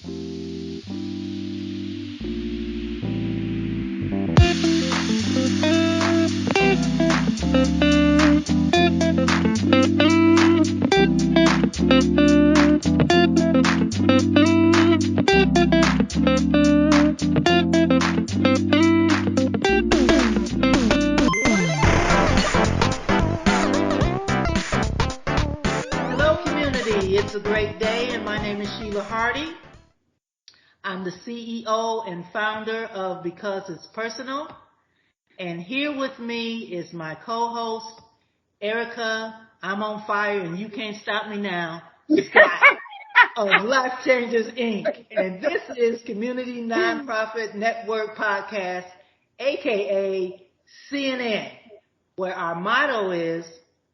It's a great day, and my name is Sheila Hardy. I'm the CEO and founder of Because It's Personal. And here with me is my co-host, Ericka. I'm on fire, and you can't stop me now, Scott, of LifeChangers, Inc. And this is Community Nonprofit Network Podcast, a.k.a. CNN, where our motto is,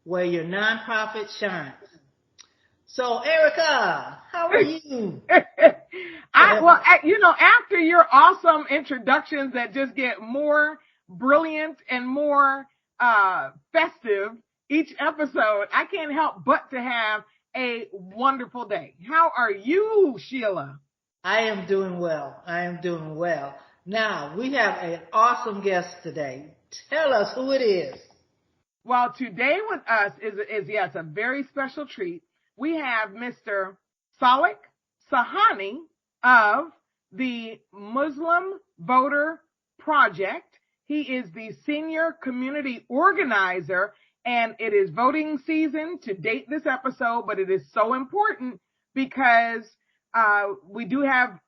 where your nonprofit shines. So, Ericka, how are you? After your awesome introductions that just get more brilliant and more festive each episode, I can't help but to have a wonderful day. How are you, Sheila? I am doing well. Now, we have an awesome guest today. Tell us who it is. Well, today with us is a very special treat. We have Mr. Salik Sohani of the Muslim Voter Project. He is the senior community organizer, and it is voting season to date this episode, but it is so important because we do have,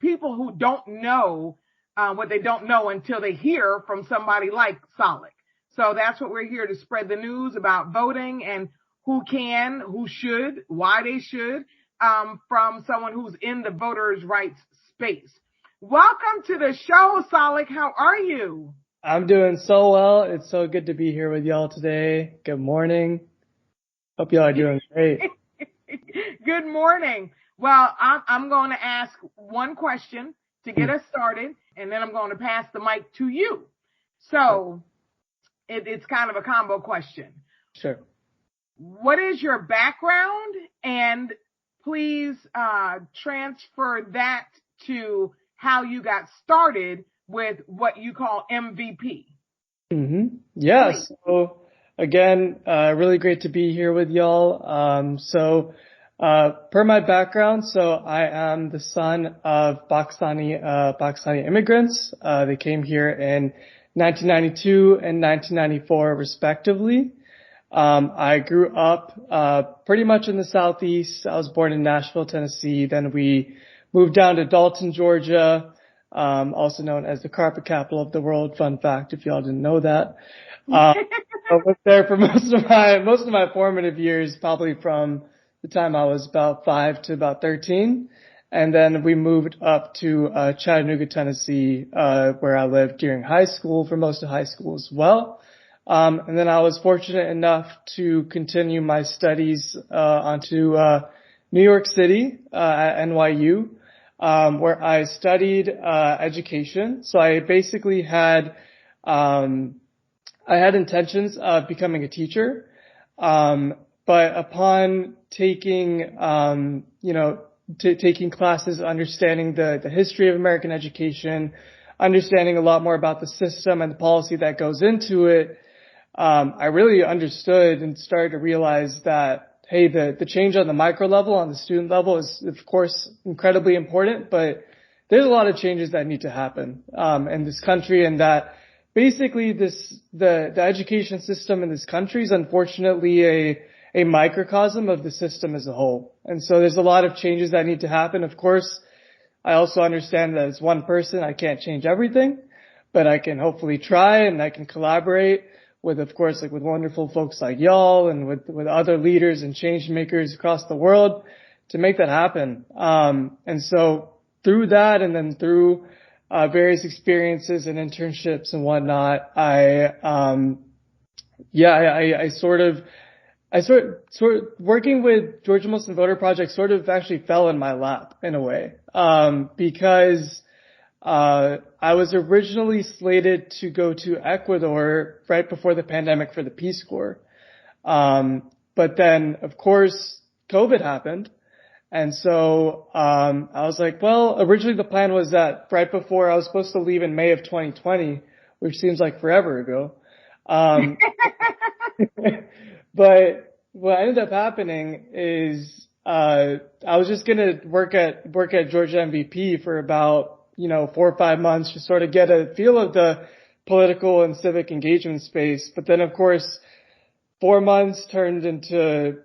people who don't know what they don't know until they hear from somebody like Salik. So that's what we're here to spread the news about voting and who can, who should, why they should, from someone who's in the voters' rights space. Welcome to the show, Salik. How are you? I'm doing so well. It's so good to be here with y'all today. Good morning. Hope y'all are doing great. Good morning. Well, I'm going to ask one question to get us started, and then I'm going to pass the mic to you. So it's kind of a combo question. Sure. What is your background? And please transfer that to how you got started with what you call MVP. Mm-hmm. Yeah. Please. So again, really great to be here with y'all. Per my background, so I am the son of Pakistani immigrants. They came here in 1992 and 1994 respectively. I grew up pretty much in the Southeast. I was born in Nashville, Tennessee. Then we moved down to Dalton, Georgia, also known as the carpet capital of the world. Fun fact, if y'all didn't know that. I was there for most of my formative years, probably from the time I was about 5 to about 13. And then we moved up to Chattanooga, Tennessee, where I lived during high school, for most of high school as well. And then I was fortunate enough to continue my studies onto New York City at NYU, where I studied education. So I basically had intentions of becoming a teacher, but upon taking taking classes, understanding the history of American education, understanding a lot more about the system and the policy that goes into it, I really understood and started to realize that, hey, the change on the micro level, on the student level is, of course, incredibly important, but there's a lot of changes that need to happen, in this country, and that basically the education system in this country is unfortunately a microcosm of the system as a whole. And so there's a lot of changes that need to happen. Of course, I also understand that as one person, I can't change everything, but I can hopefully try, and I can collaborate with, of course, with wonderful folks like y'all and with other leaders and change makers across the world to make that happen. And so through that, and then through various experiences and internships and whatnot, I sort of working with Georgia Muslim Voter Project sort of actually fell in my lap in a way, because I was originally slated to go to Ecuador right before the pandemic for the Peace Corps. But then, of course, COVID happened, And so, I was like, well, originally the plan was that right before I was supposed to leave in May of 2020, which seems like forever ago. But what ended up happening is, I was just going to work at Georgia MVP for about, 4 or 5 months to sort of get a feel of the political and civic engagement space. But then, of course, 4 months turned into,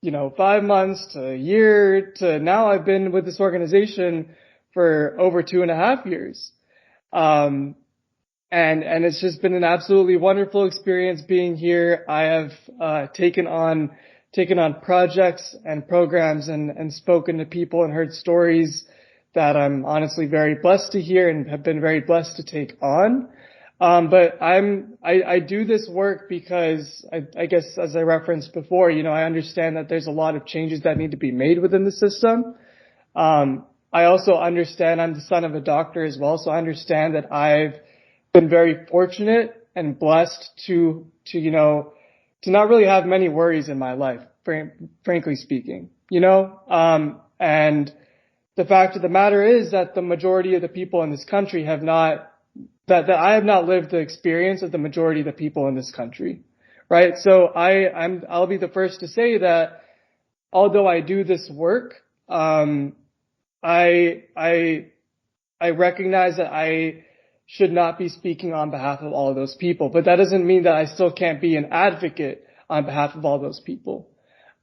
5 months to a year to now I've been with this organization for over 2.5 years. And it's just been an absolutely wonderful experience being here. I have, taken on projects and programs and spoken to people and heard stories that I'm honestly very blessed to hear and have been very blessed to take on. But I do this work because I guess as I referenced before, I understand that there's a lot of changes that need to be made within the system. I also understand I'm the son of a doctor as well. So I understand that I've been very fortunate and blessed to not really have many worries in my life, frankly speaking, and the fact of the matter is that the majority of the people in this country have not, that I have not lived the experience of the majority of the people in this country, right? So I'll be the first to say that although I do this work, I recognize that I should not be speaking on behalf of all of those people, but that doesn't mean that I still can't be an advocate on behalf of all those people.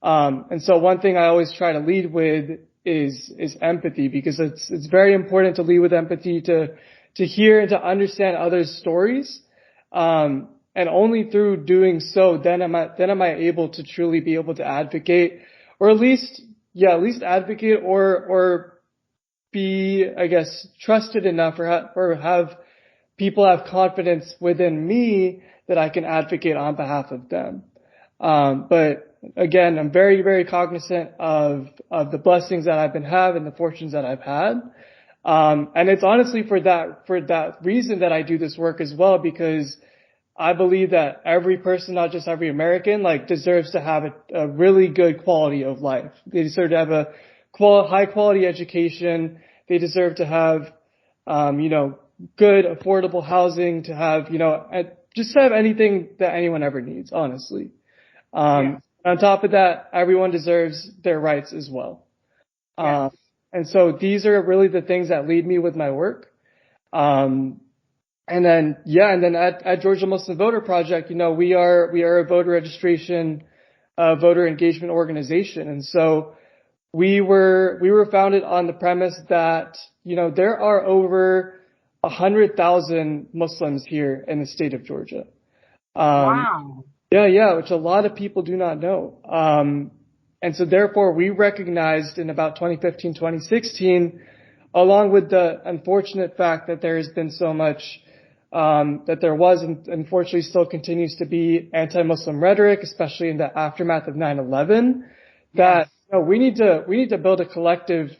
And so one thing I always try to lead with is empathy, because it's very important to lead with empathy, to hear and to understand others' stories. And only through doing so, then am I able to truly be able to advocate, or at least advocate or be, I guess, trusted enough or have people have confidence within me that I can advocate on behalf of them. But again, I'm very, very cognizant of the blessings that I've been having, the fortunes that I've had. And it's honestly for that reason that I do this work as well, because I believe that every person, not just every American, deserves to have a really good quality of life. They deserve to have a high quality education. They deserve to have, good, affordable housing, to have, just have anything that anyone ever needs, honestly. Yeah. On top of that, everyone deserves their rights as well. Yes. And so these are really the things that lead me with my work. And then at Georgia Muslim Voter Project, we are a voter registration, voter engagement organization. And so we were founded on the premise that, there are over 100,000 Muslims here in the state of Georgia. Wow. Yeah, which a lot of people do not know. And so therefore we recognized in about 2015, 2016, along with the unfortunate fact that there has been so much, that there was and unfortunately still continues to be anti-Muslim rhetoric, especially in the aftermath of 9/11, that we need to build a collective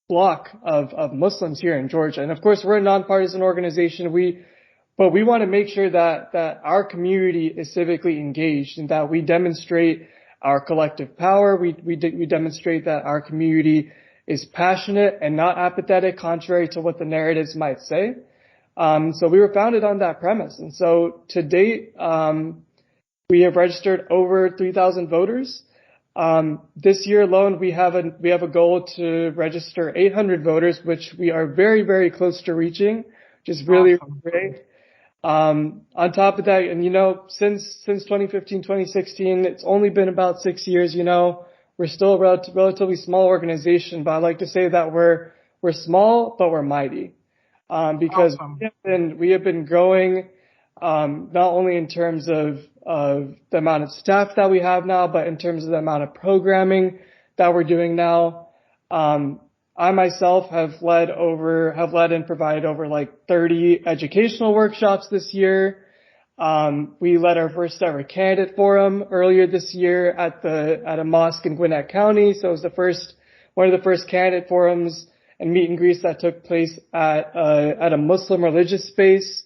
block of Muslims here in Georgia. And of course, we're a nonpartisan organization. But we want to make sure that our community is civically engaged and that we demonstrate our collective power. We demonstrate that our community is passionate and not apathetic, contrary to what the narratives might say. So we were founded on that premise. And so to date, we have registered over 3,000 voters. This year alone, we have a goal to register 800 voters, which we are very, very close to reaching, which is really awesome. Great. On top of that, and since 2015, 2016, it's only been about 6 years, we're still a relatively small organization, but I like to say that we're small, but we're mighty. Because awesome. we have been growing, not only in terms of the amount of staff that we have now, but in terms of the amount of programming that we're doing now. I myself have led and provided over 30 educational workshops this year. We led our first ever candidate forum earlier this year at a mosque in Gwinnett County. So it was one of the first candidate forums and meet and greets that took place at a Muslim religious space,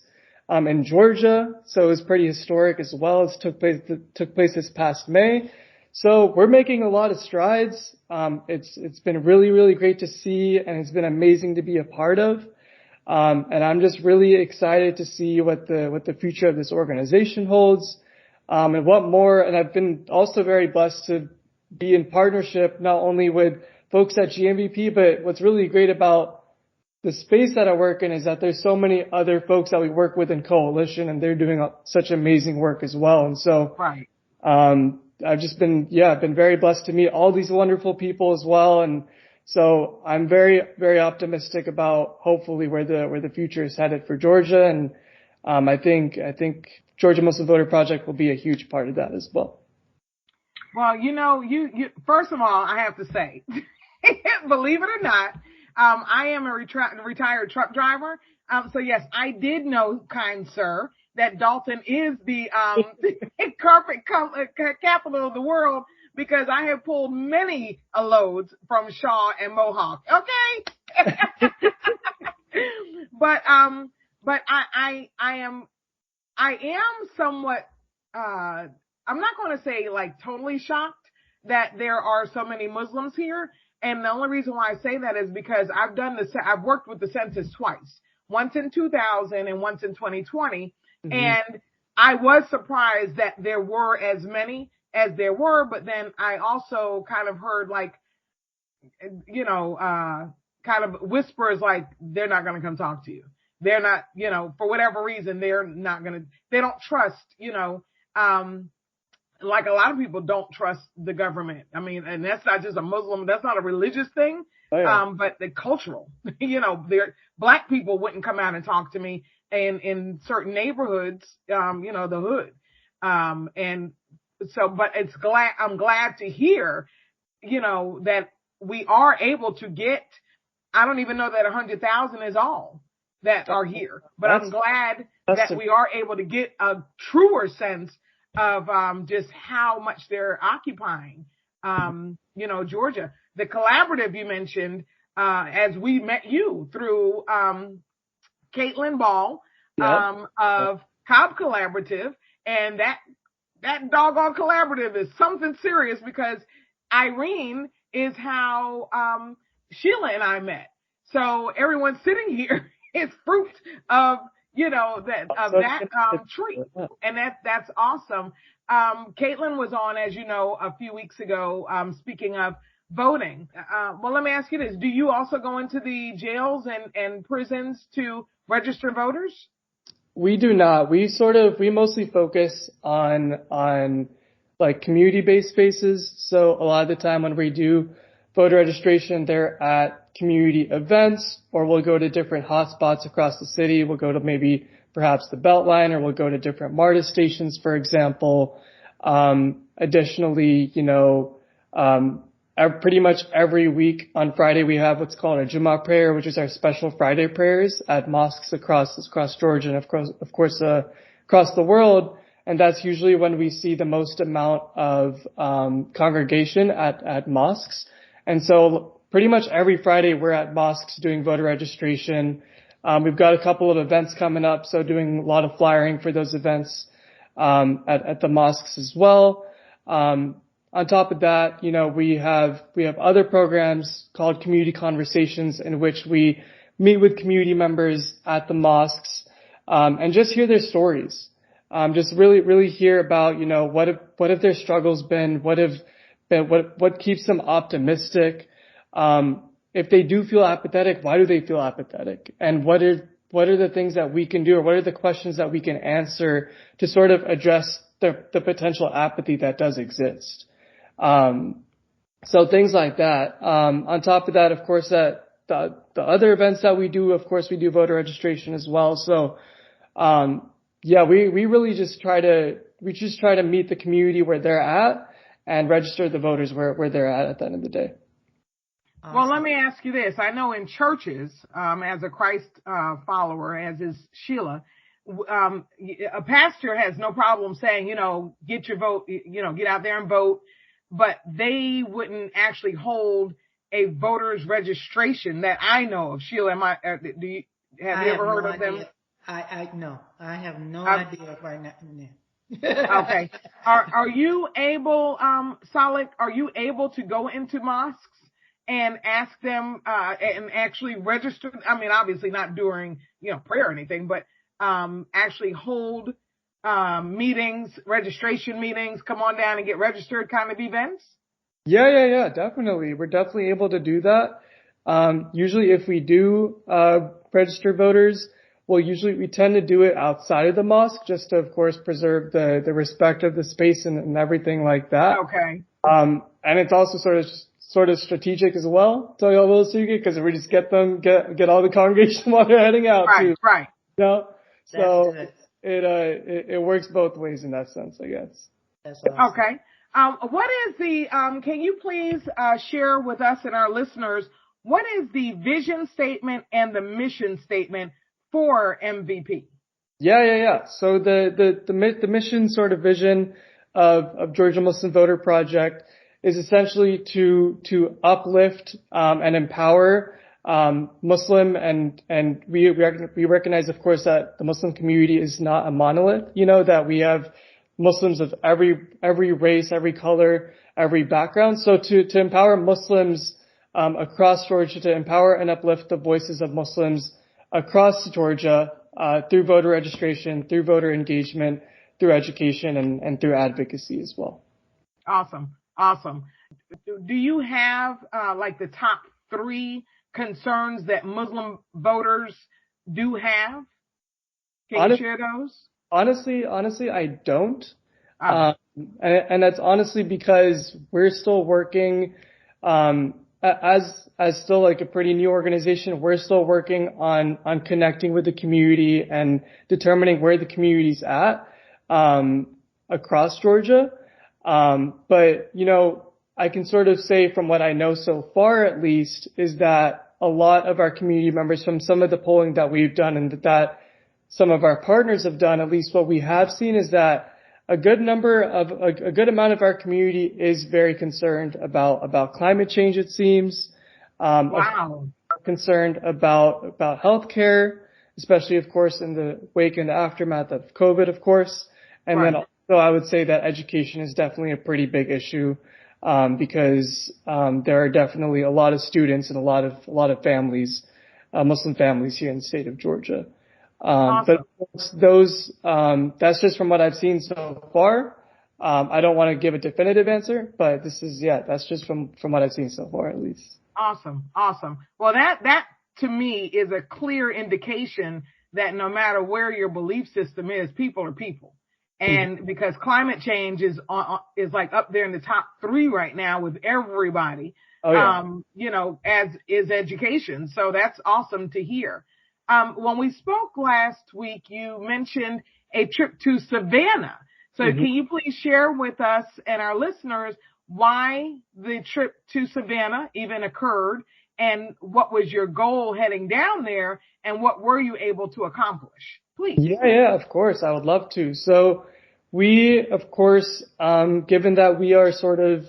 in Georgia. So it was pretty historic as well. It took place this past May. So we're making a lot of strides. It's been really, really great to see, and it's been amazing to be a part of. And I'm just really excited to see what the future of this organization holds, and what more. And I've been also very blessed to be in partnership not only with folks at GaMVP, but what's really great about the space that I work in is that there's so many other folks that we work with in coalition, and they're doing such amazing work as well. And so, Right. I've just been, I've been very blessed to meet all these wonderful people as well. And so I'm very, very optimistic about hopefully where the future is headed for Georgia. And, I think Georgia Muslim Voter Project will be a huge part of that as well. Well, you first of all, I have to say, believe it or not, I am a retired truck driver. So yes, I did know, kind sir, that Dalton is the carpet capital of the world, because I have pulled many loads from Shaw and Mohawk. Okay. But I am somewhat, I'm not going to say like totally shocked that there are so many Muslims here. And the only reason why I say that is because I've worked with the census twice, once in 2000 and once in 2020. Mm-hmm. And I was surprised that there were as many as there were, but then I also kind of heard like, kind of whispers like they're not going to come talk to you. They're not, for whatever reason, they don't trust, like a lot of people don't trust the government. I mean, and that's not just a Muslim, that's not a religious thing, but the cultural, Black people wouldn't come out and talk to me in certain neighborhoods, the hood. And so, but I'm glad to hear, that we are able to get, I don't even know that 100,000 is all that are here, but I'm glad that we are able to get a truer sense of just how much they're occupying, Georgia. The collaborative you mentioned, as we met you through Caitlin Ball of Cobb Collaborative, and that doggone collaborative is something serious, because Irene is how Sheila and I met. So everyone sitting here is fruit of that tree, and that's awesome. Caitlin was on, as you know, a few weeks ago, speaking of voting. Well, let me ask you this: do you also go into the jails and prisons to register voters? We do not. We mostly focus on like community-based spaces. So a lot of the time when we do voter registration, they're at community events, or we'll go to different hotspots across the city. We'll go to maybe perhaps the Beltline, or we'll go to different MARTA stations, for example. Additionally, pretty much every week on Friday, we have what's called a Jummah prayer, which is our special Friday prayers at mosques across Georgia and of course across the world. And that's usually when we see the most amount of congregation at mosques. And so pretty much every Friday we're at mosques doing voter registration. We've got a couple of events coming up, so doing a lot of flyering for those events at the mosques as well. On top of that, we have other programs called community conversations, in which we meet with community members at the mosques and just hear their stories. Just really hear about what have their struggles been, what keeps them optimistic. If they do feel apathetic, why do they feel apathetic? And what are the things that we can do, or what are the questions that we can answer to sort of address the potential apathy that does exist? So things like that. On top of that, of course, the other events that we do, of course, we do voter registration as well. So, we really just try to meet the community where they're at and register the voters where they're at the end of the day. Awesome. Well, let me ask you this. I know in churches, as a Christ follower, as is Sheila, a pastor has no problem saying, get your vote, get out there and vote, but they wouldn't actually hold a voter's registration that I know of. Sheila, have you ever heard of them? No, I have no idea right now. Okay. Are you able, Salik, are you able to go into mosques and ask them, and actually register? I mean, obviously not during, prayer or anything, but, actually hold, meetings, registration meetings, come on down and get registered kind of events? Yeah, definitely. We're definitely able to do that. Usually if we do, register voters, we tend to do it outside of the mosque just to, of course, preserve the respect of the space and everything like that. Okay. And it's also sort of strategic as well, because we just get all the congregation while they're heading out too. Right. So it works both ways in that sense, I guess. That's awesome. Okay. What is can you please share with us and our listeners, what is the vision statement and the mission statement for MVP? Yeah. So the mission sort of vision of Georgia Muslim Voter Project is essentially to uplift and empower Muslim and we recognize, of course, that the Muslim community is not a monolith. That we have Muslims of every race, every color, every background. So to empower Muslims across Georgia, to empower and uplift the voices of Muslims across Georgia through voter registration, through voter engagement, through education, and through advocacy as well. Awesome. Do you have like the top 3 concerns that Muslim voters do have? Can you share those? Honestly, I don't. And that's honestly because we're still working, as still like a pretty new organization, we're still working on connecting with the community and determining where the community's at, across Georgia. But, I can sort of say from what I know so far, at least, is that a lot of our community members, from some of the polling that we've done and that some of our partners have done, at least what we have seen is that a good amount of our community is very concerned about climate change, it seems. Wow. Concerned about healthcare, especially, of course, in the wake and the aftermath of COVID, of course. And then also I would say that education is definitely a pretty big issue, because there are definitely a lot of students and a lot of families, Muslim families here in the state of Georgia. Awesome. But that's just from what I've seen so far. I don't want to give a definitive answer, but that's just from what I've seen so far, at least. Awesome. Well, that to me is a clear indication that no matter where your belief system is, people are people. And because climate change is like up there in the top 3 right now with everybody, as is education. So that's awesome to hear. When we spoke last week, you mentioned a trip to Savannah. So can you please share with us and our listeners why the trip to Savannah even occurred and what was your goal heading down there and what were you able to accomplish? Please. Yeah, of course. I would love to. So we, of course, given that we are sort of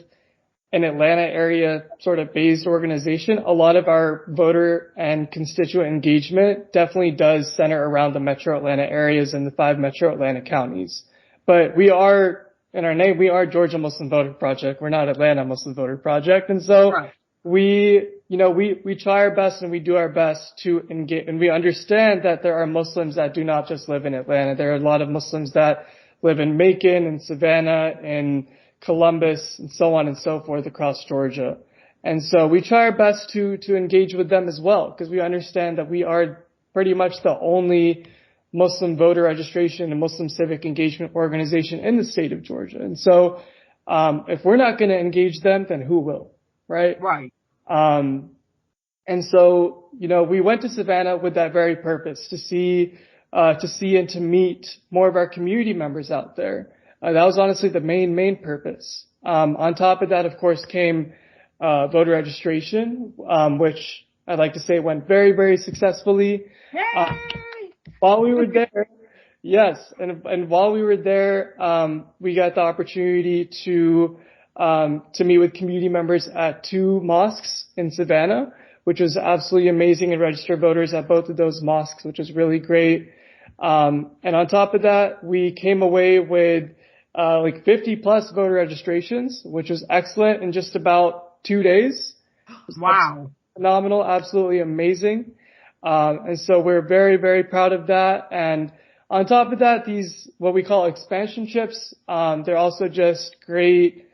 an Atlanta area sort of based organization, a lot of our voter and constituent engagement definitely does center around the metro Atlanta areas and the 5 metro Atlanta counties. But we are, in our name, we are Georgia Muslim Voter Project. We're not Atlanta Muslim Voter Project. And so we try our best and we do our best to engage, and we understand that there are Muslims that do not just live in Atlanta. There are a lot of Muslims that live in Macon and Savannah and Columbus and so on and so forth across Georgia. And so we try our best to engage with them as well, because we understand that we are pretty much the only Muslim voter registration and Muslim civic engagement organization in the state of Georgia. And so, if we're not going to engage them, then who will? Right? Right. And so, we went to Savannah with that very purpose, to see and to meet more of our community members out there. That was honestly the main purpose. On top of that, of course, came voter registration, which I'd like to say went very, very successfully. While we were there, yes, and while we were there, we got the opportunity to meet with community members at 2 mosques in Savannah, which was absolutely amazing, and register voters at both of those mosques, which was really great. And on top of that, we came away with like 50 plus voter registrations, which was excellent in just about 2 days. Wow. Phenomenal, absolutely amazing. And so we're very, very proud of that. And on top of that, these, what we call expansion trips, they're also just great.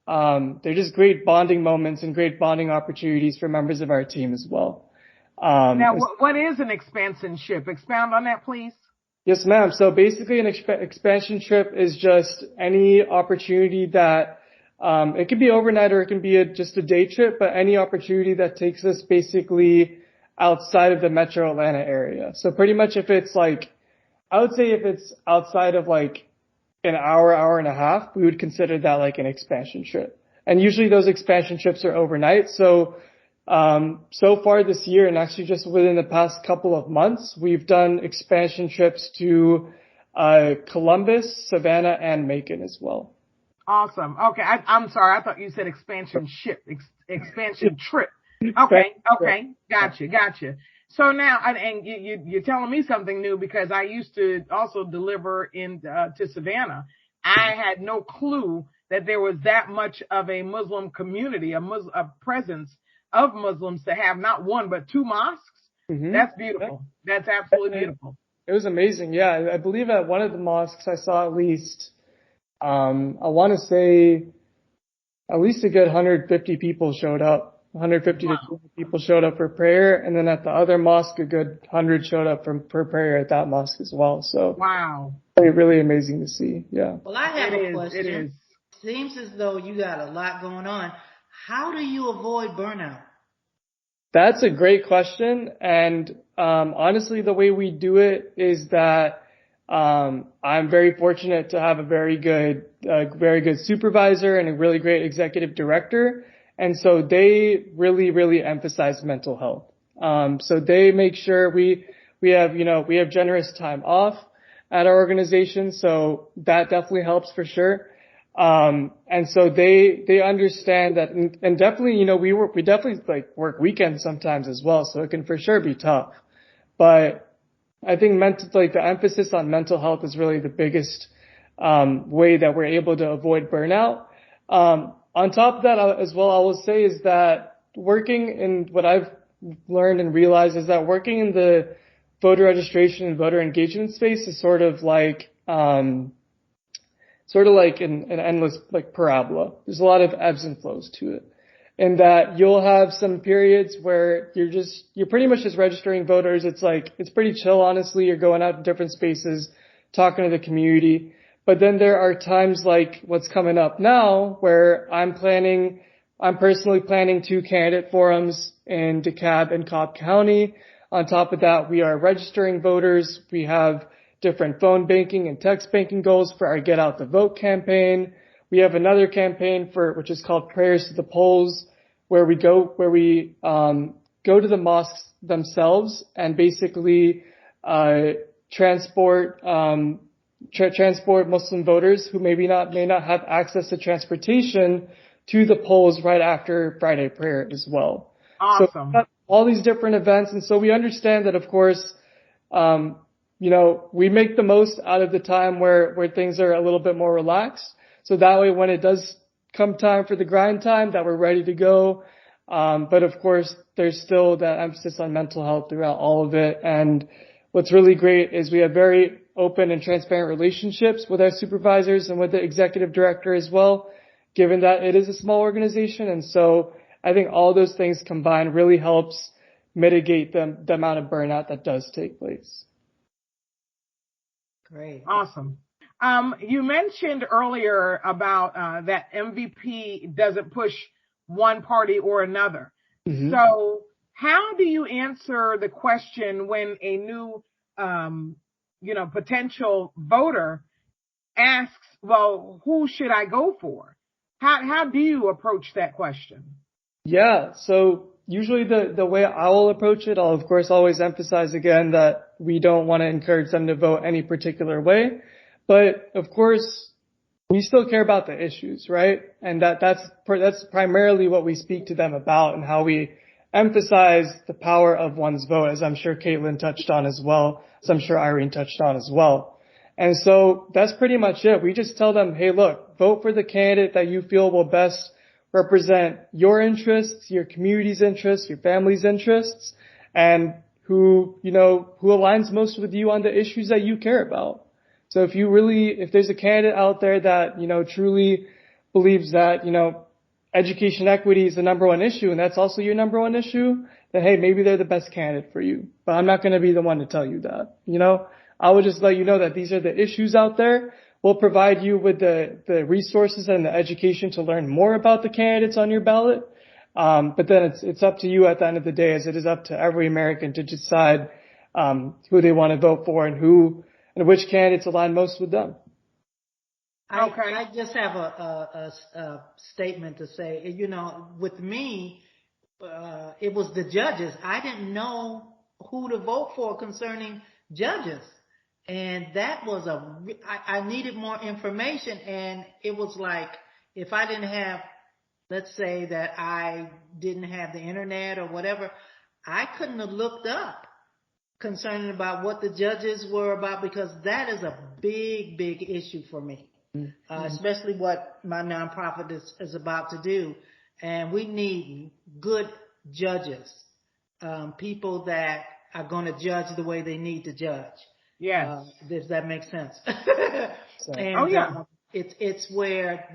They're just great bonding moments and great bonding opportunities for members of our team as well. Now, what is an expansion trip? Expound on that, please. Yes, ma'am. So basically an expansion trip is just any opportunity that, it could be overnight or it can be just a day trip, but any opportunity that takes us basically outside of the metro Atlanta area. So pretty much if it's like, I would say if it's outside of like an hour, hour and a half, we would consider that like an expansion trip. And usually those expansion trips are overnight. So far this year, and actually just within the past couple of months, we've done expansion trips to Columbus, Savannah, and Macon as well. Awesome. Okay. I'm sorry. I thought you said expansion ship, expansion trip. Okay. Gotcha. So now, and you're telling me something new because I used to also deliver to Savannah. I had no clue that there was that much of a Muslim community, a presence of Muslims to have not one, but two mosques. Mm-hmm. That's beautiful. That's absolutely beautiful. It was amazing. Yeah. I believe at one of the mosques I saw at least, I want to say at least a good 150 people showed up. 150 to 200 people showed up for prayer. And then at the other mosque, a good 100 showed up for prayer at that mosque as well. So wow. Really amazing to see. Yeah. Well, I have a question. It is. Seems as though you got a lot going on. How do you avoid burnout? That's a great question. And honestly, the way we do it is that I'm very fortunate to have a very good supervisor and a really great executive director. And so they really, really emphasize mental health. So they make sure we have generous time off at our organization. So that definitely helps for sure. And so they understand that, and definitely, we definitely like work weekends sometimes as well. So it can for sure be tough, but I think the emphasis on mental health is really the biggest, way that we're able to avoid burnout. On top of that as well, I will say is that working in what I've learned and realized is that working in the voter registration and voter engagement space is sort of like an endless like parabola. There's a lot of ebbs and flows to it. And that you'll have some periods where you're pretty much just registering voters. It's pretty chill, honestly. You're going out to different spaces, talking to the community. But then there are times like what's coming up now where I'm personally planning 2 candidate forums in DeKalb and Cobb County. On top of that, we are registering voters. We have different phone banking and text banking goals for our Get Out the Vote campaign. We have another campaign which is called Prayers to the Polls, where we go to the mosques themselves and basically, transport Muslim voters who may not have access to transportation to the polls right after Friday prayer as well. Awesome. So all these different events. And so we understand that, of course, we make the most out of the time where things are a little bit more relaxed. So that way, when it does come time for the grind time, that we're ready to go. But of course, there's still that emphasis on mental health throughout all of it. And what's really great is we have very open and transparent relationships with our supervisors and with the executive director as well, given that it is a small organization. And so I think all those things combined really helps mitigate the amount of burnout that does take place. Great. Awesome. You mentioned earlier about that MVP doesn't push one party or another. Mm-hmm. So how do you answer the question when a new potential voter asks, well, who should I go for? How do you approach that question? Yeah. So usually the way I will approach it, I'll of course always emphasize again that we don't want to encourage them to vote any particular way. But of course, we still care about the issues, right? And that's primarily what we speak to them about and how we emphasize the power of one's vote, as I'm sure Caitlin touched on as well, as I'm sure Irene touched on as well. And so that's pretty much it. We just tell them, hey, look, vote for the candidate that you feel will best represent your interests, your community's interests, your family's interests, and who aligns most with you on the issues that you care about. So if there's a candidate out there that, truly believes that, education equity is the number one issue, and that's also your number one issue, then hey, maybe they're the best candidate for you. But I'm not going to be the one to tell you that. I will just let you know that these are the issues out there. We'll provide you with the resources and the education to learn more about the candidates on your ballot. But then it's up to you at the end of the day, as it is up to every American to decide who they want to vote for and which candidates align most with them. Okay. I just have a statement to say. With me, it was the judges. I didn't know who to vote for concerning judges. And that was I needed more information. And it was like, if I didn't have, let's say that I didn't have the internet or whatever, I couldn't have looked up concerning about what the judges were about, because that is a big, big issue for me. Especially what my nonprofit is about to do. And we need good judges, people that are going to judge the way they need to judge. Yes. If that makes sense. And, it's where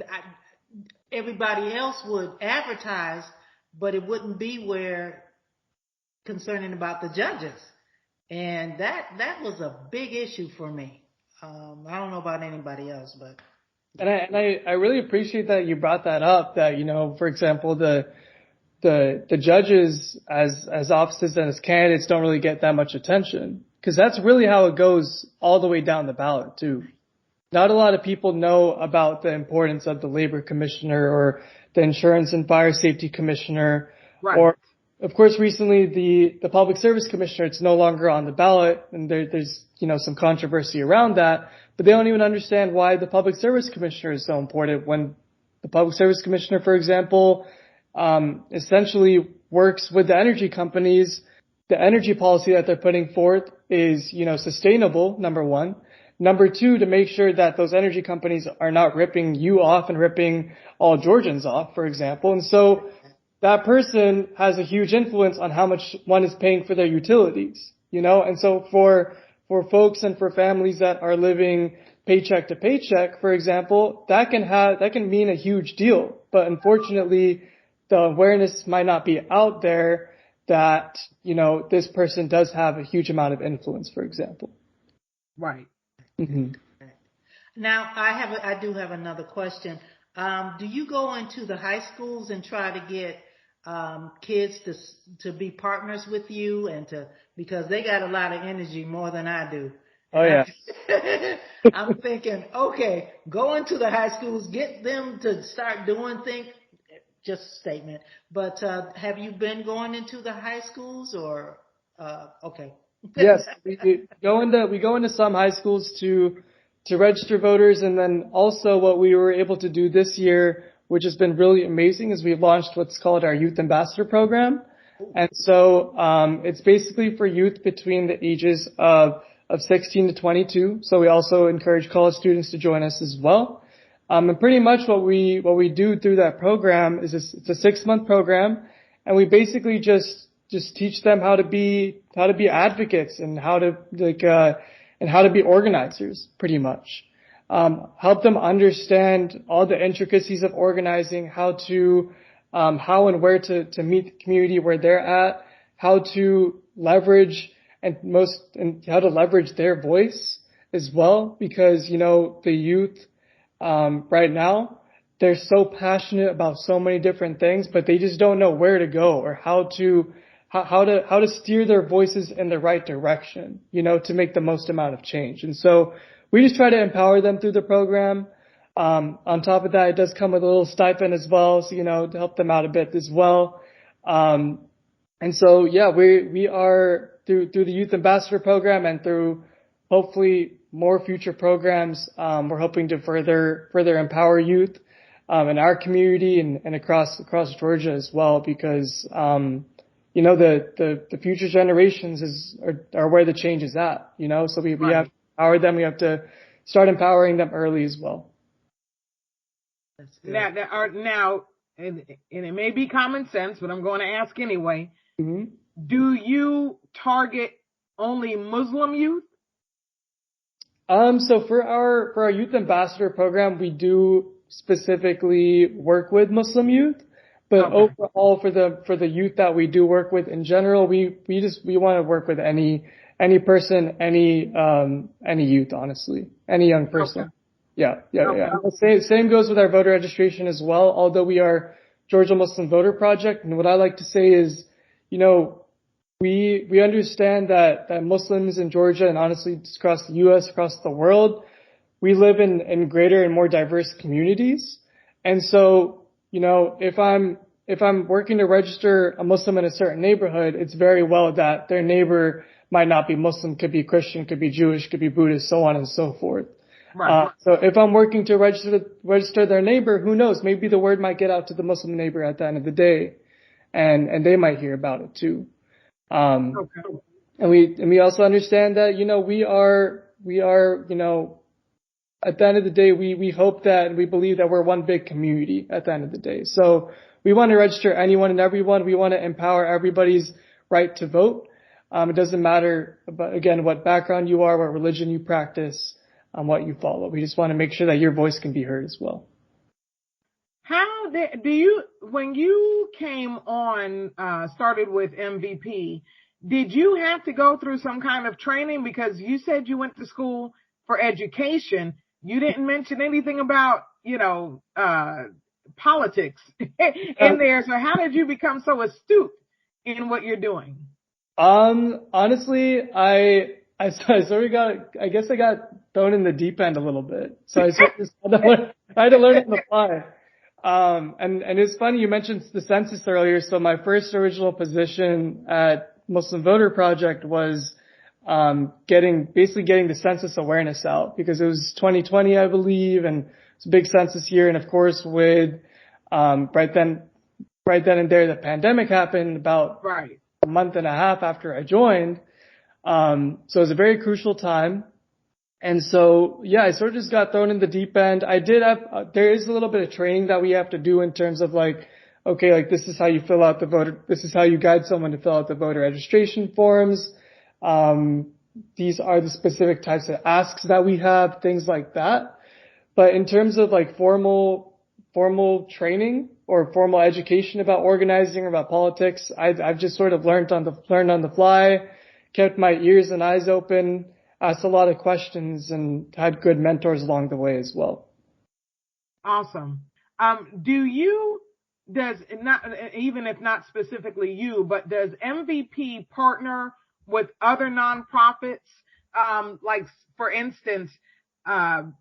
everybody else would advertise, but it wouldn't be where concerning about the judges. And that was a big issue for me. I don't know about anybody else, but. And I really appreciate that you brought that up, that, for example, the judges as offices and as candidates don't really get that much attention, because that's really how it goes all the way down the ballot too. Not a lot of people know about the importance of the labor commissioner or the insurance and fire safety commissioner. Right. Or, of course, recently the public service commissioner, it's no longer on the ballot, and there's some controversy around that, but they don't even understand why the public service commissioner is so important, when the public service commissioner, for example, essentially works with the energy companies. The energy policy that they're putting forth is, sustainable, number one. Number two, to make sure that those energy companies are not ripping you off and ripping all Georgians off, for example. And so that person has a huge influence on how much one is paying for their utilities, and so for folks and for families that are living paycheck to paycheck, for example, that can mean a huge deal. But unfortunately, the awareness might not be out there that, this person does have a huge amount of influence, for example. Right. Mm-hmm. Now, I do have another question. Do you go into the high schools and try to get kids to be partners with you because they got a lot of energy, more than I do. Oh yeah. I'm thinking, okay, go into the high schools, get them to start doing things. Just a statement. But have you been going into the high schools or okay? Yes, we go into some high schools to register voters, and then also what we were able to do this year, which has been really amazing, is we launched what's called our Youth Ambassador Program. And so it's basically for youth between the ages of 16 to 22. So we also encourage college students to join us as well. And pretty much what we do through that program is it's a 6-month program, and we basically just teach them how to be advocates and how to be organizers, pretty much. Help them understand all the intricacies of organizing, how and where to meet the community where they're at, how to leverage how to leverage their voice as well, because, the youth, right now, they're so passionate about so many different things, but they just don't know where to go or how to steer their voices in the right direction, to make the most amount of change. And so we just try to empower them through the program. On top of that, it does come with a little stipend as well, so, to help them out a bit as well. And so, yeah, we are through the Youth Ambassador Program and through hopefully more future programs. We're hoping to further empower youth, in our community and across Georgia as well, because, the future generations are where the change is at, so we have to empower them. We have to start empowering them early as well. Now, and it may be common sense, but I'm going to ask anyway. Mm-hmm. Do you target only Muslim youth? So for our youth ambassador program, we do specifically work with Muslim youth, but overall for the youth that we do work with in general, we want to work with any person, any youth, honestly, any young person. Okay. Yeah. Same goes with our voter registration as well. Although we are Georgia Muslim Voter Project, and what I like to say is, we understand that Muslims in Georgia and honestly across the U.S., across the world, we live in greater and more diverse communities. And so, if I'm working to register a Muslim in a certain neighborhood, it's very well that their neighbor might not be Muslim, could be Christian, could be Jewish, could be Buddhist, so on and so forth. Right. So if I'm working to register their neighbor, who knows? Maybe the word might get out to the Muslim neighbor at the end of the day, and they might hear about it too. And we also understand that, we are, at the end of the day, we hope that, and we believe that we're one big community at the end of the day. So we want to register anyone and everyone. We want to empower everybody's right to vote. It doesn't matter, again, what background you are, what religion you practice, what you follow. We just want to make sure that your voice can be heard as well. How do you, when you came on, started with MVP, did you have to go through some kind of training? Because you said you went to school for education. You didn't mention anything about, politics in there. So how did you become so astute in what you're doing? Honestly, I guess I got thrown in the deep end a little bit. So I had to learn on the fly. And it's funny, you mentioned the census earlier. So my first original position at Muslim Voter Project was, getting the census awareness out, because it was 2020, I believe, and it's a big census year. And of course, with, right then and there, the pandemic happened about a month and a half after I joined. So it was a very crucial time. And so, yeah, I sort of just got thrown in the deep end. I did have, there is a little bit of training that we have to do in terms of this is how you fill out this is how you guide someone to fill out the voter registration forms. These are the specific types of asks that we have, things like that. But in terms of formal training or formal education about organizing or about politics, I've just sort of learned on the fly, kept my ears and eyes open, asked a lot of questions, and had good mentors along the way as well. Awesome. Does not, even if not specifically you, but does MVP partner with other nonprofits? For instance, no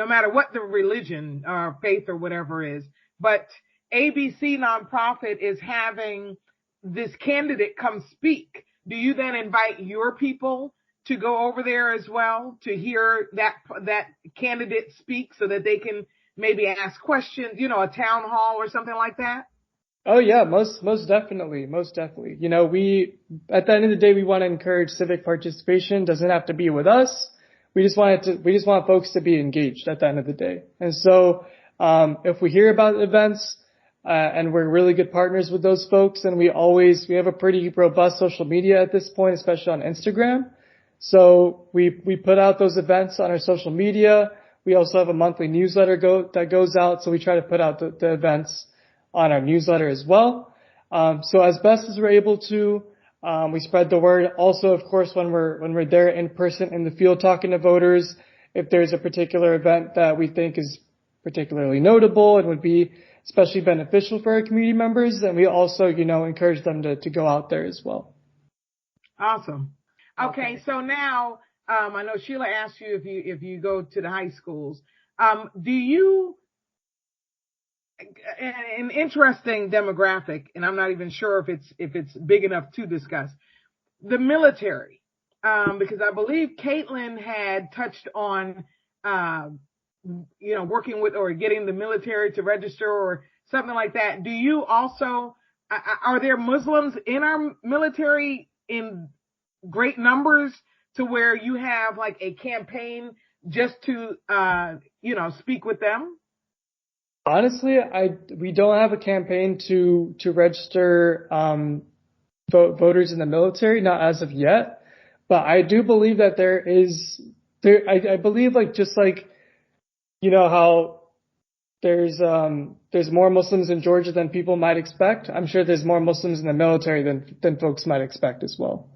matter what the religion or faith or whatever is, but ABC nonprofit is having this candidate come speak. Do you then invite your people to go over there as well to hear that candidate speak so that they can maybe ask questions, a town hall or something like that? Oh yeah, most definitely. Most definitely. We, at the end of the day, we want to encourage civic participation. It doesn't have to be with us. We just want folks to be engaged at the end of the day. And so, if we hear about events, and we're really good partners with those folks, and we have a pretty robust social media at this point, especially on Instagram. So we put out those events on our social media. We also have a monthly newsletter that goes out. So we try to put out the events on our newsletter as well. So as best as we're able to, we spread the word. Also, of course, when we're there in person in the field talking to voters, if there's a particular event that we think is particularly notable and would be especially beneficial for our community members, then we also, encourage them to go out there as well. Awesome. Okay. So now, I know Sheila asked you if you go to the high schools, do you, an interesting demographic, and I'm not even sure if it's big enough to discuss, the military, because I believe Caitlin had touched on, working with or getting the military to register or something like that. Do you also are there Muslims in our military in great numbers to where you have like a campaign just to, speak with them? Honestly, we don't have a campaign to register voters in the military, not as of yet. But I do believe that I believe just like, how there's more Muslims in Georgia than people might expect. I'm sure there's more Muslims in the military than folks might expect as well.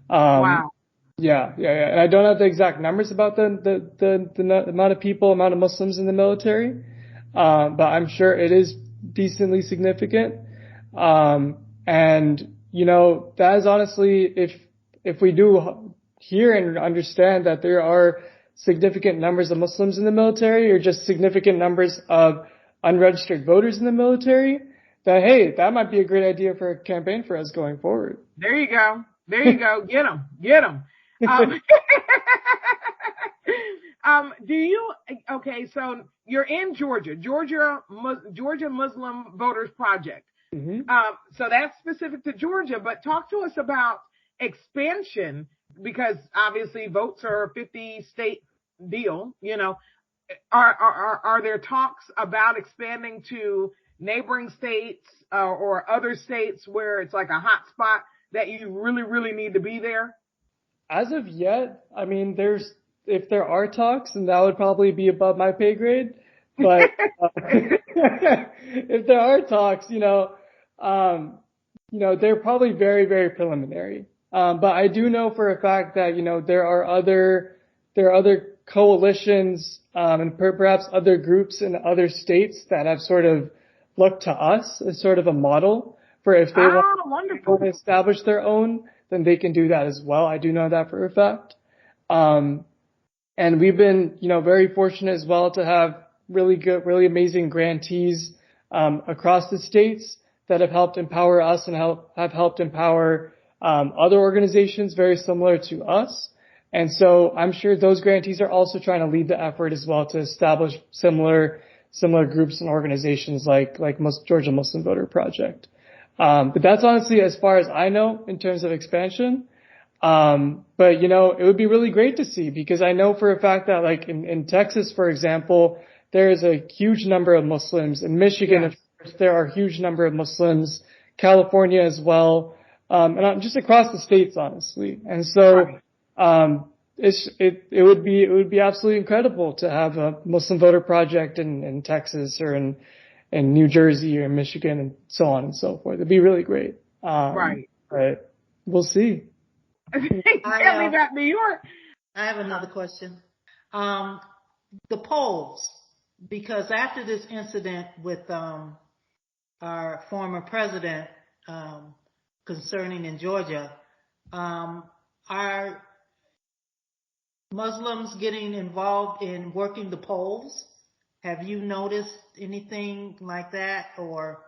Wow. Yeah. And I don't have the exact numbers about the amount of people, amount of Muslims in the military. But I'm sure it is decently significant. And, that is honestly, if we do hear and understand that there are significant numbers of Muslims in the military or just significant numbers of unregistered voters in the military, then hey, that might be a great idea for a campaign for us going forward. There you go. Get them. Okay, so you're in Georgia Muslim Voters Project. Mm-hmm. So that's specific to Georgia, but talk to us about expansion, because obviously votes are a 50 state deal, are there talks about expanding to neighboring states or other states where it's like a hot spot that you really, really need to be there? As of yet, I mean, if there are talks, then that would probably be above my pay grade. But if there are talks, they're probably very, very preliminary. But I do know for a fact that, there are other coalitions, and perhaps other groups in other states that have sort of looked to us as sort of a model for if they want to establish their own, then they can do that as well. I do know that for a fact. And we've been, very fortunate as well to have really good, really amazing grantees, across the states that have helped empower us and have helped empower, other organizations very similar to us. And so I'm sure those grantees are also trying to lead the effort as well to establish similar groups and organizations like Georgia Muslim Voter Project. But that's honestly as far as I know in terms of expansion. But it would be really great to see, because I know for a fact that like in Texas, for example, there is a huge number of Muslims. In Michigan, yes, of course, there are a huge number of Muslims. California as well. And just across the states, honestly. And so, it would be absolutely incredible to have a Muslim Voter Project in Texas or in New Jersey or Michigan and so on and so forth. It'd be really great. Right. But we'll see. Tell me about New York. I have another question. The polls, because after this incident with our former president concerning in Georgia, are Muslims getting involved in working the polls? Have you noticed anything like that, or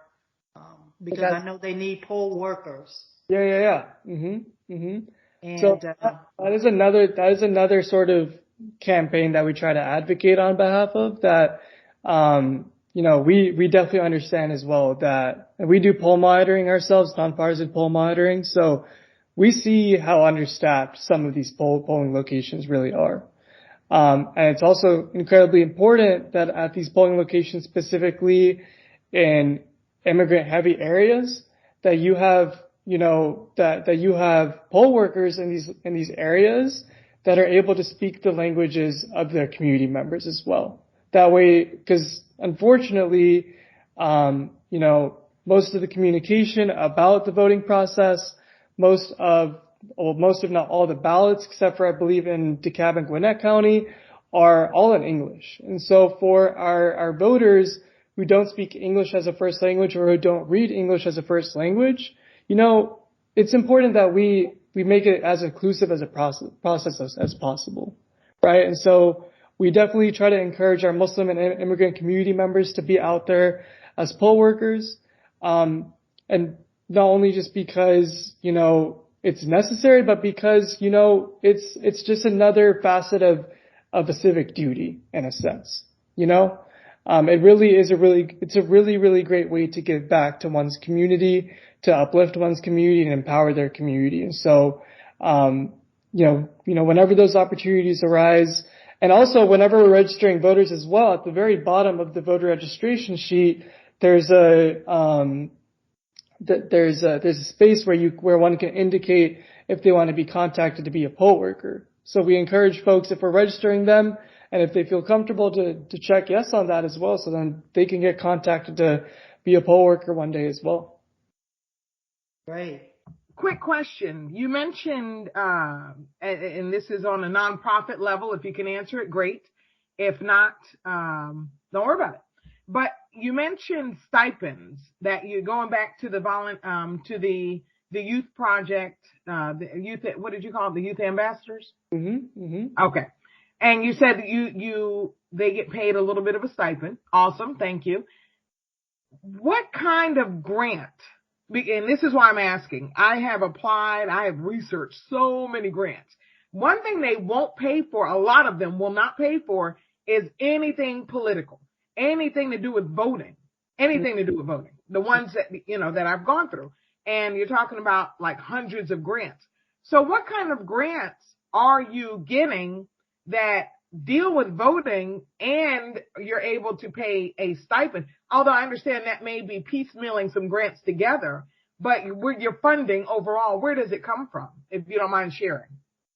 because I know they need poll workers? Yeah. And so that is another sort of campaign that we try to advocate on behalf of. That we definitely understand as well that, and we do poll monitoring ourselves, nonpartisan poll monitoring. So we see how understaffed some of these polling locations really are. And it's also incredibly important that at these polling locations, specifically in immigrant heavy areas, that you have, that you have poll workers in these areas that are able to speak the languages of their community members as well. That way, because unfortunately, most of the communication about the voting process, most if not all the ballots, except for I believe in DeKalb and Gwinnett County, are all in English. And so for our voters who don't speak English as a first language or who don't read English as a first language, it's important that we make it as inclusive as a process as possible, right? And so we definitely try to encourage our Muslim and immigrant community members to be out there as poll workers, and not only just because it's necessary, but because it's just another facet of a civic duty in a sense. It really is a really great way to give back to one's community, to uplift one's community and empower their community. And so, whenever those opportunities arise, and also whenever we're registering voters as well, at the very bottom of the voter registration sheet, there's a space where one can indicate if they want to be contacted to be a poll worker. So we encourage folks, if we're registering them, and if they feel comfortable, to check yes on that as well, so then they can get contacted to be a poll worker one day as well. Great. Quick question. You mentioned, and this is on a nonprofit level. If you can answer it, great. If not, don't worry about it. But you mentioned stipends, that you're going back to the youth project, the youth. What did you call it? The youth ambassadors. Okay. And you said they get paid a little bit of a stipend. Awesome. Thank you. What kind of grant? And this is why I'm asking. I have applied. I have researched so many grants. One thing they won't pay for, a lot of them will not pay for, is anything political, anything to do with voting, the ones that I've gone through. And you're talking about like hundreds of grants. So what kind of grants are you getting that deal with voting and you're able to pay a stipend? Although I understand that may be piecemealing some grants together, but your funding overall, where does it come from, if you don't mind sharing?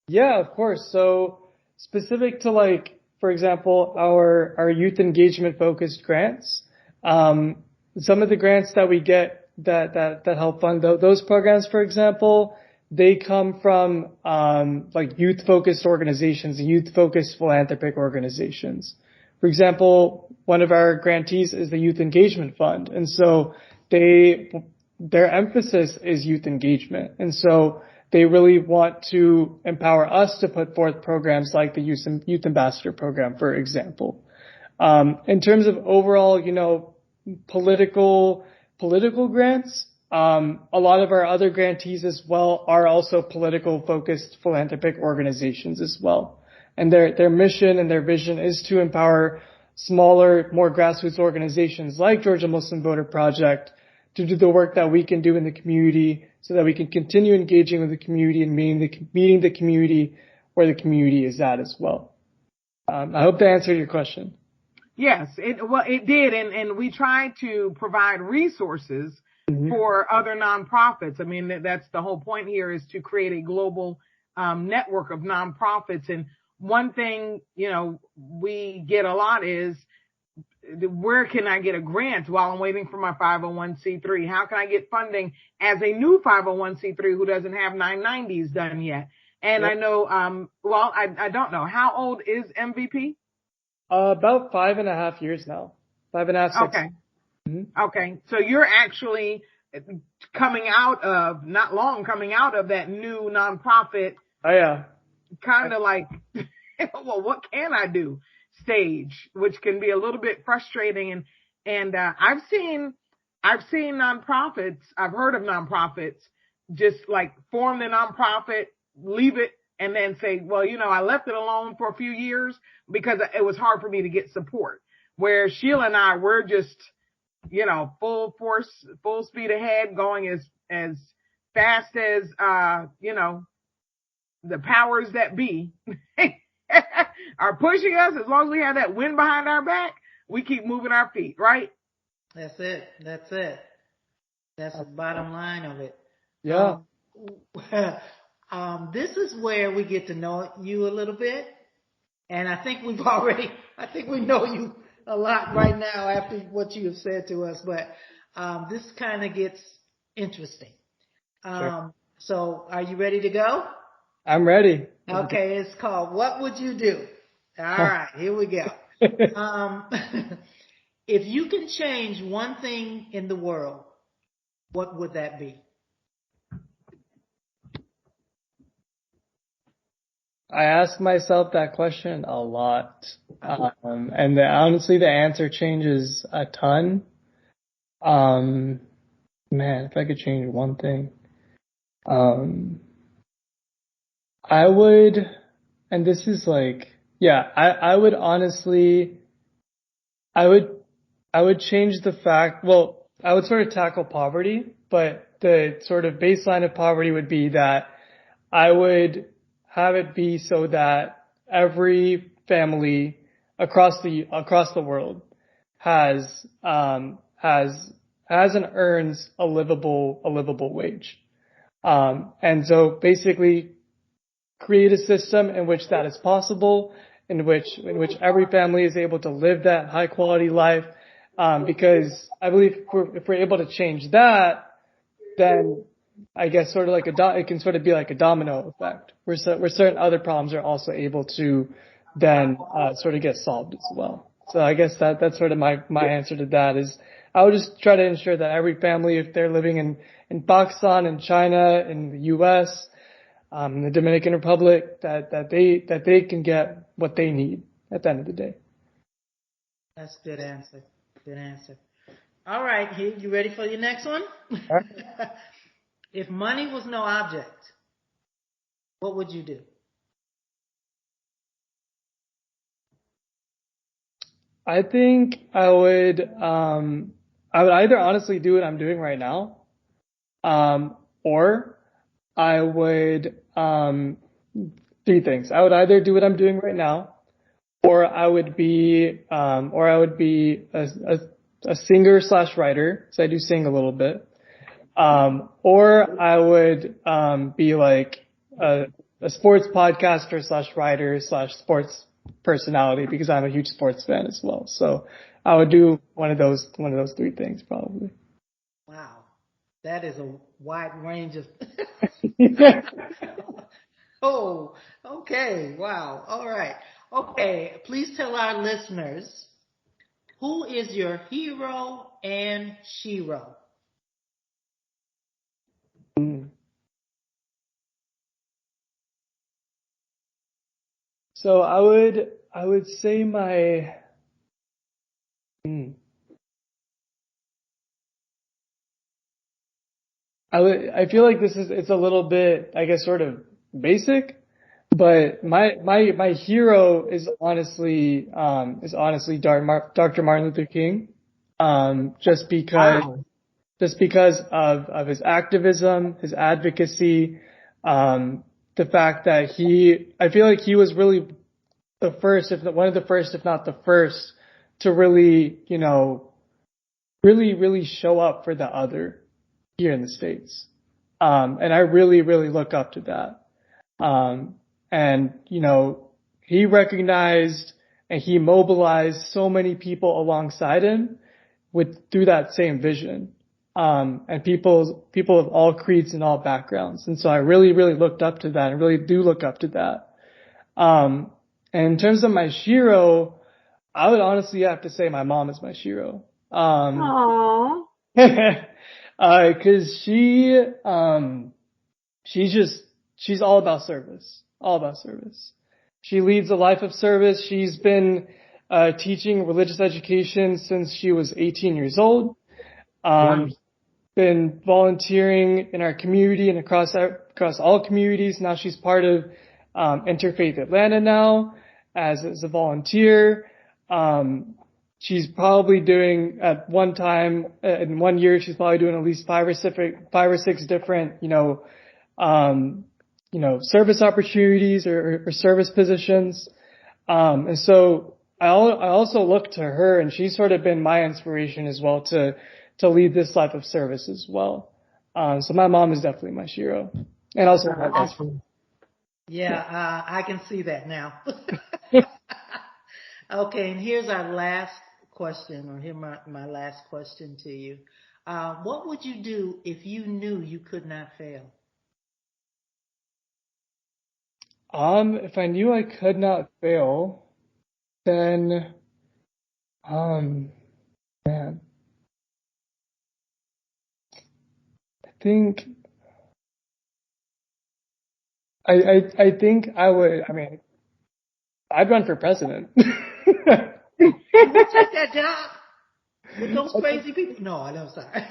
Yeah, of course. So specific to, for example, our youth engagement focused grants, some of the grants that we get that help fund those programs, for example, they come from youth focused organizations, youth focused philanthropic organizations. For example, one of our grantees is the Youth Engagement Fund, and so their emphasis is youth engagement, and so they really want to empower us to put forth programs like the Youth Ambassador Program, for example. In terms of overall, political grants, a lot of our other grantees as well are also political focused philanthropic organizations as well. And their mission and their vision is to empower smaller, more grassroots organizations like Georgia Muslim Voter Project to do the work that we can do in the community, so that we can continue engaging with the community and meeting the community where the community is at as well. I hope that answered your question. Yes, it did. And we try to provide resources for other nonprofits. I mean, that's the whole point here, is to create a global network of nonprofits. And one thing, we get a lot is, where can I get a grant while I'm waiting for my 501c3? How can I get funding as a new 501c3 who doesn't have 990s done yet? And yep. I know, I don't know. How old is MVP? About 5.5 years now. 5.5, 6. Okay. Okay. So you're actually coming out of that new nonprofit. Oh yeah. Kind of like, well, what can I do stage, which can be a little bit frustrating. And I've seen nonprofits, I've heard of nonprofits just form the nonprofit, leave it, and then say, well, I left it alone for a few years because it was hard for me to get support. Where Sheila and I were just, full force, full speed ahead, going as fast as, the powers that be are pushing us. As long as we have that wind behind our back, we keep moving our feet, right? That's it. That's the bottom line of it. Yeah. This is where we get to know you a little bit. And I think we know you a lot right now after what you have said to us, but this kind of gets interesting. Sure. So are you ready to go? I'm ready. Okay, it's called What Would You Do? All right, here we go. If you can change one thing in the world, what would that be? I ask myself that question a lot. And honestly, the answer changes a ton. Man, if I could change one thing, I would, and this is I would honestly, I would change the fact, I would sort of tackle poverty, but the sort of baseline of poverty would be that I would have it be so that every family across the world has and earns a livable wage. And so basically create a system in which that is possible, in which every family is able to live that high quality life. Because I believe if we're able to change that, then I guess sort of like it can sort of be like a domino effect where certain other problems are also able to then sort of get solved as well. So I guess that's sort of my answer to that is I would just try to ensure that every family, if they're living in Pakistan, in China, in the US, in the Dominican Republic, that they can get what they need at the end of the day. That's a good answer. Good answer. All right, you ready for your next one? All right. If money was no object, what would you do? I think I would either honestly do what I'm doing right now, or I would three things. I would either do what I'm doing right now, or I would be a singer / writer, so I do sing a little bit. Or I would be like a sports podcaster / writer / sports personality, because I'm a huge sports fan as well. So I would do one of those three things probably. Wow, that is a wide range of. Oh, okay. Wow. All right. Okay. Please tell our listeners, who is your hero and shero? So I would say my I feel like it's a little bit, I guess, sort of basic, but my hero is honestly Dr. Martin Luther King, just because of his activism, his advocacy, the fact that I feel like he was really the first, one of the first, if not the first, to really, really show up for the other here in the States. And I really look up to that. And, he recognized and he mobilized so many people alongside him through that same vision. And people of all creeds and all backgrounds. And so I really looked up to that. I really do look up to that. And in terms of my shero, I would honestly have to say my mom is my shero. Aww. Cause she's all about service. All about service. She leads a life of service. She's been teaching religious education since she was 18 years old. Been volunteering in our community and across all communities. Now she's part of Interfaith Atlanta now as a volunteer. She's probably doing at one time in 1 year, she's probably doing at least five or six different, service opportunities or service positions. And so I also look to her, and she's sort of been my inspiration as well to lead this life of service as well. So my mom is definitely my shero, and also my best friend. Yeah, I can see that now. Okay, and here's our last question, or here my last question to you. What would you do if you knew you could not fail? If I knew I could not fail, then, man, I think I would. I mean, I'd run for president. You would take that job with those crazy people? No, I'm sorry.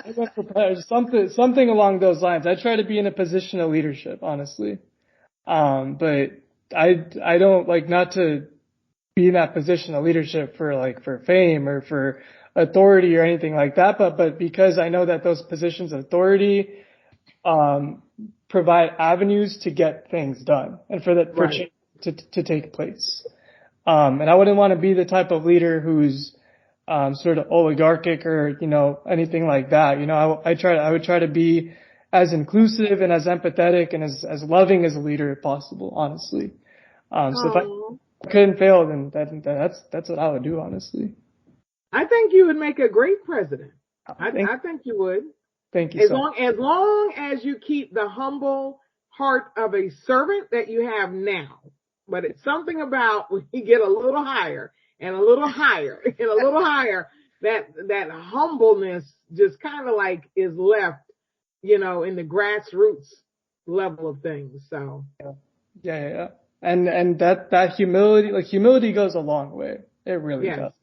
I'd run for president, something along those lines. I try to be in a position of leadership, honestly. But I don't like not to be in that position of leadership for fame or for authority or anything like that, but because I know that those positions of authority, provide avenues to get things done and for change to take place. And I wouldn't want to be the type of leader who's, sort of oligarchic or, anything like that. I would try to be as inclusive and as empathetic and as loving as a leader as possible, honestly. So if I couldn't fail, then that's what I would do, honestly. I think you would make a great president. I think you would. Thank you. As long as you keep the humble heart of a servant that you have now. But it's something about when you get a little higher and a little higher and a little higher, that humbleness just kind of like is left, in the grassroots level of things. So yeah. And that humility goes a long way. It really does.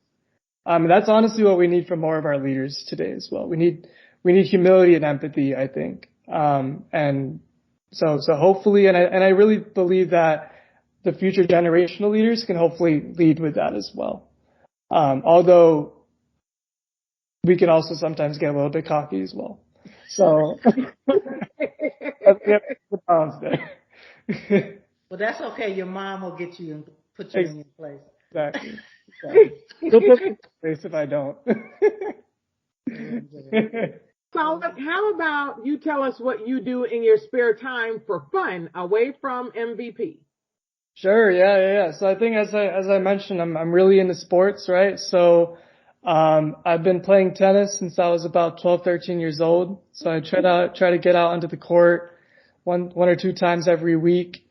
That's honestly what we need from more of our leaders today as well. We need humility and empathy, I think. And so hopefully, and I really believe that the future generational leaders can hopefully lead with that as well. Although we can also sometimes get a little bit cocky as well. So we have the balance there. Well, that's okay. Your mom will get you and put you in your place. Exactly. She'll put me in place if I don't. So how about you tell us what you do in your spare time for fun away from MVP? Sure. Yeah. So I think as I mentioned, I'm really into sports, right? So, I've been playing tennis since I was about 12, 13 years old. So I try to get out onto the court one or two times every week.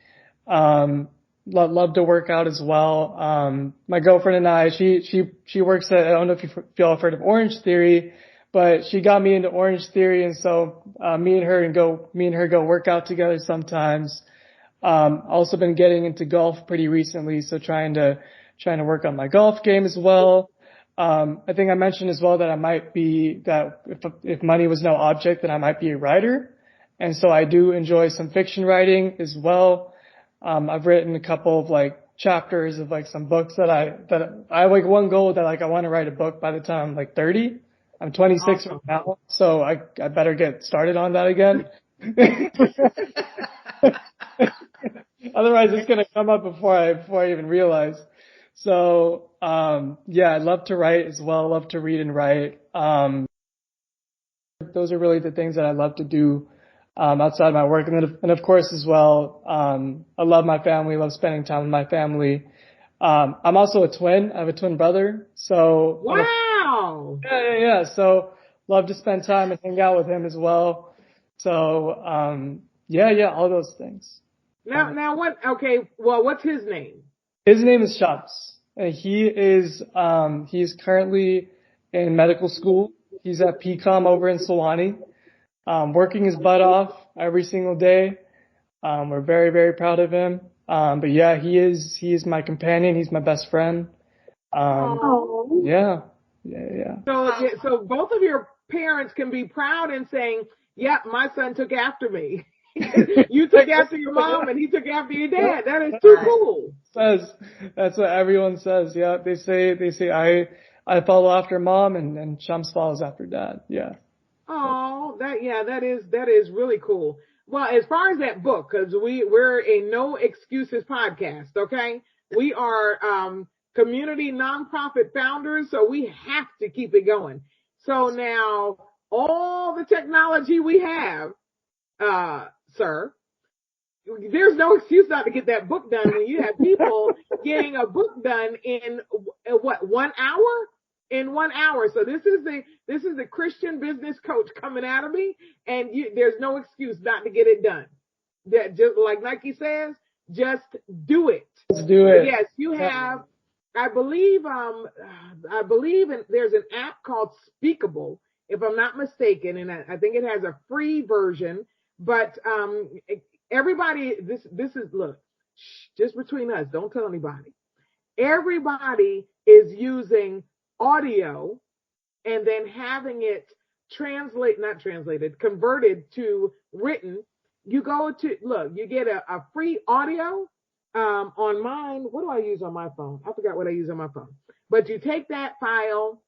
Love to work out as well. My girlfriend and I, she works at, I don't know if y'all have heard of Orange Theory, but she got me into Orange Theory. And so, me and her go work out together sometimes. Also been getting into golf pretty recently. So trying to work on my golf game as well. I think I mentioned as well that I might be that if money was no object, then I might be a writer. And so I do enjoy some fiction writing as well. I've written a couple of chapters of some books that I have one goal that I want to write a book by the time I'm 30. I'm 26 right now, so I better get started on that again. Otherwise it's going to come up before I even realize. So, I love to write as well. Love to read and write. Those are really the things that I love to do. Outside of my work. And of course as well, I love my family, love spending time with my family. I'm also a twin. I have a twin brother. So. Wow. Yeah. So love to spend time and hang out with him as well. So, all those things. Now what's his name? His name is Shams. And he's currently in medical school. He's at PCOM over in Sohani. Working his butt off every single day. We're very, very proud of him. But yeah, he is my companion. He's my best friend. Yeah. So both of your parents can be proud in saying, yeah, my son took after me. You took after your mom and he took after your dad. That is too cool. That's what everyone says. Yeah. They say I follow after mom and Shams follows after dad. Yeah. Oh, that is really cool. Well, as far as that book, because we're a no excuses podcast, okay? We are community nonprofit founders, so we have to keep it going. So now all the technology we have, sir, there's no excuse not to get that book done when you have people getting a book done in 1 hour? In 1 hour. So this is the Christian business coach coming out of me, and there's no excuse not to get it done. That just like Nike says, just do it. Let's do it. Yes, you have. I believe there's an app called Speakable, if I'm not mistaken, and I think it has a free version. But everybody, this is look, just between us. Don't tell anybody. Everybody is using audio and then having it converted to written. You get a free audio on mine. What do I use on my phone? I forgot what I use on my phone. But you take that file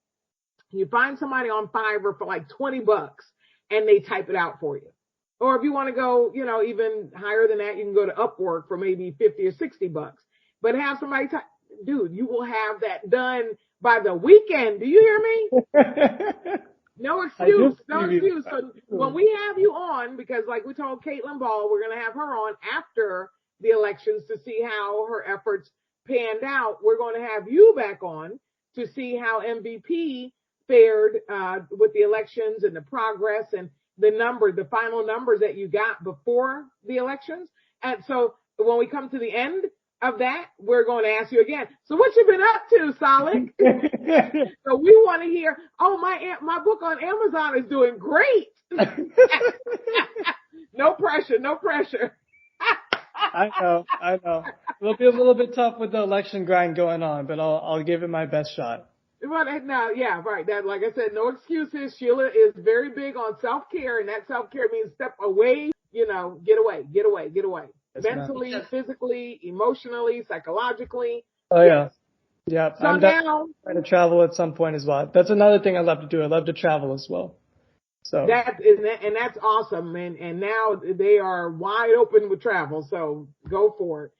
You find somebody on Fiverr for like $20 and they type it out for you. Or if you want to go, even higher than that, you can go to Upwork for maybe $50 or $60. But have somebody type, dude, you will have that done by the weekend. Do you hear me? No excuse. No excuse. So when we have you on, because like we told Caitlin Ball, we're going to have her on after the elections to see how her efforts panned out. We're going to have you back on to see how MVP fared with the elections and the progress and the final numbers that you got before the elections. And so when we come to the end of that, we're going to ask you again, so what you been up to, Salik? So we want to hear, my book on Amazon is doing great. No pressure. I know. It'll be a little bit tough with the election grind going on, but I'll give it my best shot. Well, no, yeah, right. That, like I said, no excuses. Sheila is very big on self-care, and that self-care means step away, get away. Yes, mentally, physically, emotionally, psychologically. Oh, yeah. Yeah. So I'm now trying to travel at some point as well. That's another thing I love to do. I love to travel as well. So that's awesome. And now they are wide open with travel. So go for it.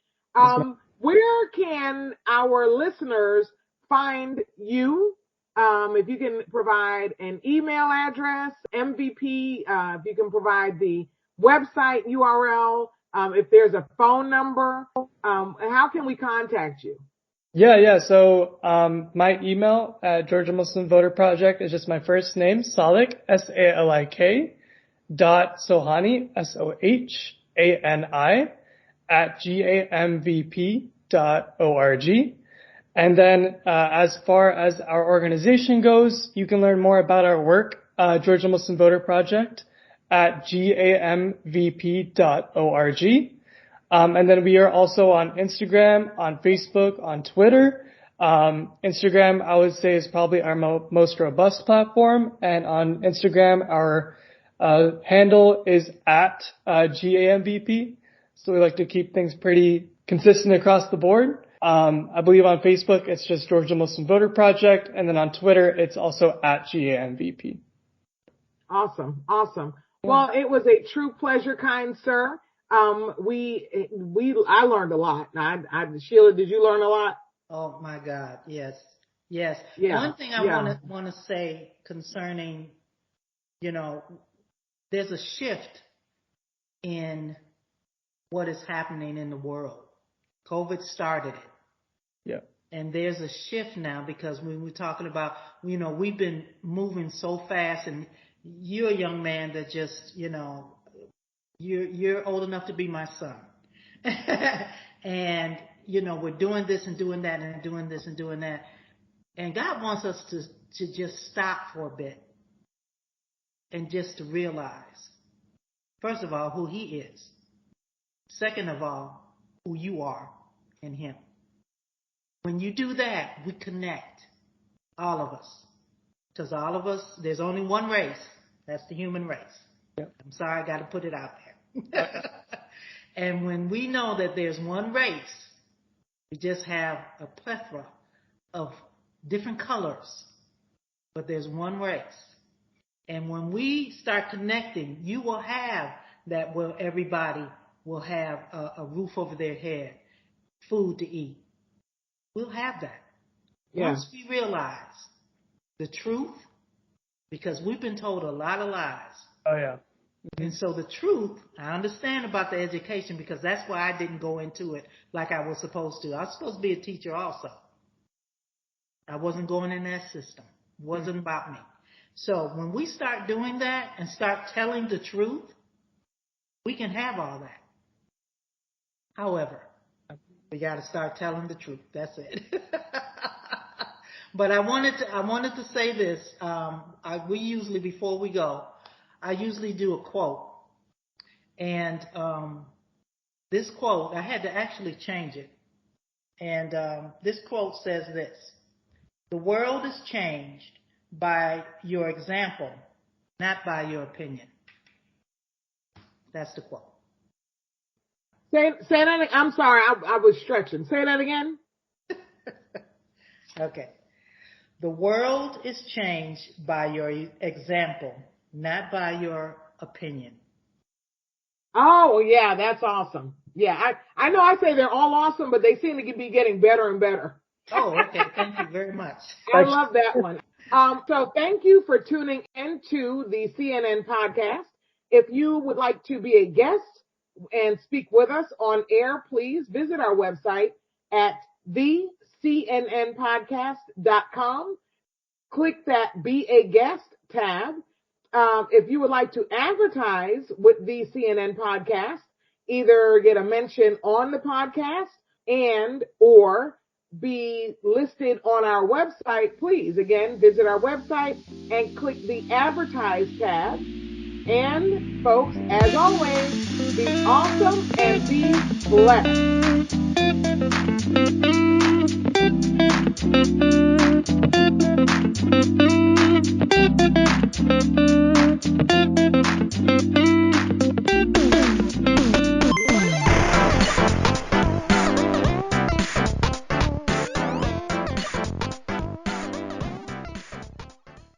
Where can our listeners find you? If you can provide an email address, MVP, if you can provide the website URL, if there's a phone number, how can we contact you? Yeah. So, my email at Georgia Muslim Voter Project is just my first name, Salik, SALIK, .Sohani, SOHANI, at GaMVP.org. And then, as far as our organization goes, you can learn more about our work, Georgia Muslim Voter Project, at GaMVP.org. And then we are also on Instagram, on Facebook, on Twitter. Instagram, I would say, is probably our most robust platform. And on Instagram, our handle is at GaMVP. So we like to keep things pretty consistent across the board. I believe on Facebook, it's just Georgia Muslim Voter Project. And then on Twitter, it's also at GaMVP. Awesome. Well, it was a true pleasure, kind sir. I learned a lot. Sheila, did you learn a lot? Oh my God. Yes. Yeah. One thing I want to say concerning, there's a shift in what is happening in the world. COVID started it. Yeah. And there's a shift now because when we're talking about, we've been moving so fast, and you're a young man that just, you're old enough to be my son. And, we're doing this and doing that and doing this and doing that. And God wants us to just stop for a bit and just to realize, first of all, who He is. Second of all, who you are in Him. When you do that, we connect, all of us. Because all of us, there's only one race. That's the human race. Yep. I'm sorry, I got to put it out there. And when we know that there's one race, we just have a plethora of different colors, but there's one race. And when we start connecting, you will have that where everybody will have a roof over their head, food to eat. We'll have that. Yeah. Once we realize the truth, because we've been told a lot of lies. Oh, yeah. And so the truth, I understand about the education, because that's why I didn't go into it like I was supposed to. I was supposed to be a teacher also. I wasn't going in that system. It wasn't about me. So when we start doing that and start telling the truth, we can have all that. However, we got to start telling the truth. That's it. But I wanted to say this. We usually, before we go, I usually do a quote. And this quote, I had to actually change it. And this quote says this: "The world is changed by your example, not by your opinion." That's the quote. Say that. I'm sorry, I was stretching. Say that again. Okay. The world is changed by your example, not by your opinion. Oh, yeah, that's awesome. Yeah, I know I say they're all awesome, but they seem to be getting better and better. Oh, okay. Thank you very much. I love that one. So thank you for tuning into the CNN podcast. If you would like to be a guest and speak with us on air, please visit our website at thecnnpodcast.com. Click that Be a Guest tab. If you would like to advertise with the CNN podcast, either get a mention on the podcast and or be listed on our website, please, again, visit our website and click the Advertise tab. And, folks, as always, be awesome and be blessed.